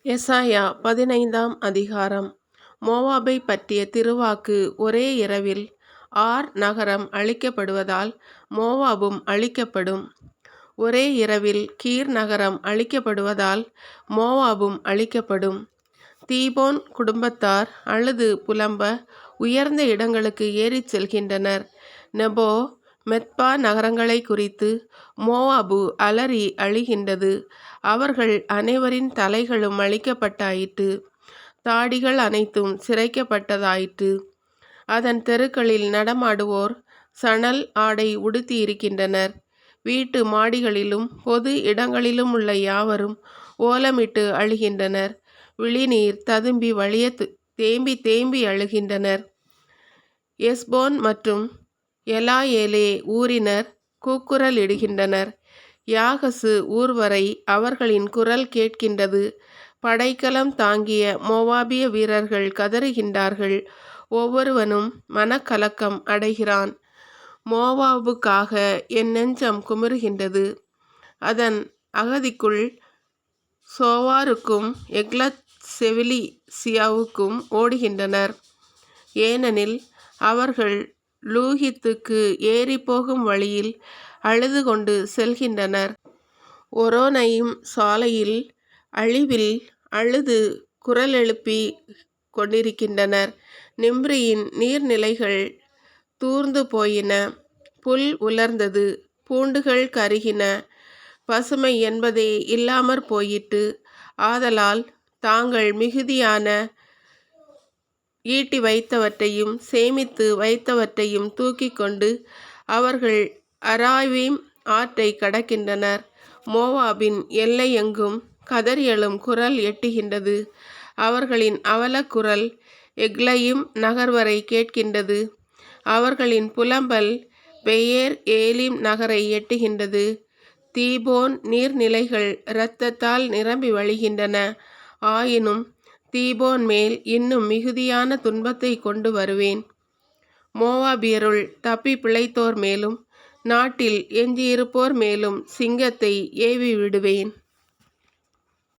எசாயா 15ஆம் அதிகாரம். மோவாபை பற்றிய திருவாக்கு. ஒரே இரவில் ஆர் நகரம் அழிக்கப்படுவதால் மோவாபும் அழிக்கப்படும். ஒரே இரவில் கீர் நகரம் அழிக்கப்படுவதால் மோவாபும் அழிக்கப்படும். தீபோன் குடும்பத்தார் அழுது புலம்ப உயர்ந்த இடங்களுக்கு ஏறிச் செல்கின்றனர். நெபோ மெத்பா நகரங்களை குறித்து மோவாபு அலறி அழிகின்றது. அவர்கள் அனைவரின் தலைகளும் அழிக்கப்பட்டாயிற்று. தாடிகள் அனைத்தும் சிரைக்கப்பட்டதாயிற்று. அதன் தெருக்களில் நடமாடுவோர் சணல் ஆடை உடுத்தி இருக்கின்றனர். வீட்டு மாடிகளிலும் பொது இடங்களிலும் உள்ள யாவரும் ஓலமிட்டு அழுகின்றனர். விழிநீர் ததும்பி வழிய தேம்பி தேம்பி அழுகின்றனர். எஸ்போன் மற்றும் எலாயேலே ஊரினர் கூக்குரல் இடுகின்றனர். யாகசு ஊர்வரை அவர்களின் குரல் கேட்கின்றது. படைக்கலம் தாங்கிய மோவாபிய வீரர்கள் கதறுகின்றார்கள். ஒவ்வொருவனும் மனக்கலக்கம் அடைகிறான். மோவாபுக்காக என் நெஞ்சம் குமுறுகின்றது. அதன் அகதிக்குள் சோவாருக்கும் எக்லத் செவிலிசியாவுக்கும் ஓடுகின்றனர். ஏனெனில் அவர்கள் லூஹித்துக்கு ஏறிப்போகும் வழியில் அழுது கொண்டு செல்கின்றனர். ஒரோனையும் சாலையில் அழிவில் அழுது குரல் எழுப்பி கொண்டிருக்கின்றனர். நிம்ரியின் நீர்நிலைகள் தூர்ந்து போயின. புல் உலர்ந்தது, பூண்டுகள் கருகின, பசுமை என்பதே இல்லாமற் போயிற்று. ஆதலால் தாங்கள் மிகுதியான ஈட்டி வைத்தவற்றையும் சேமித்து வைத்தவற்றையும் தூக்கி கொண்டு அவர்கள் அராய்வீம் ஆற்றை கடக்கின்றனர். மோவாபின் எல்லை எங்கும் கதறி எழும் குரல் எட்டுகின்றது. அவர்களின் அவலக்குரல் எக்லையும் நகர்வரை கேட்கின்றது. அவர்களின் புலம்பல் பெயேர் ஏலிம் நகரை எட்டுகின்றது. தீபோன் நீர்நிலைகள் இரத்தத்தால் நிரம்பி வழிகின்றன. ஆயினும் தீபோன் மேல் இன்னும் மிகுதியான துன்பத்தை கொண்டு வருவேன். மோவாபியருள் தப்பி பிழைத்தோர் மேலும் நாட்டில் எஞ்சியிருப்போர் மேலும் சிங்கத்தை ஏவி விடுவேன்.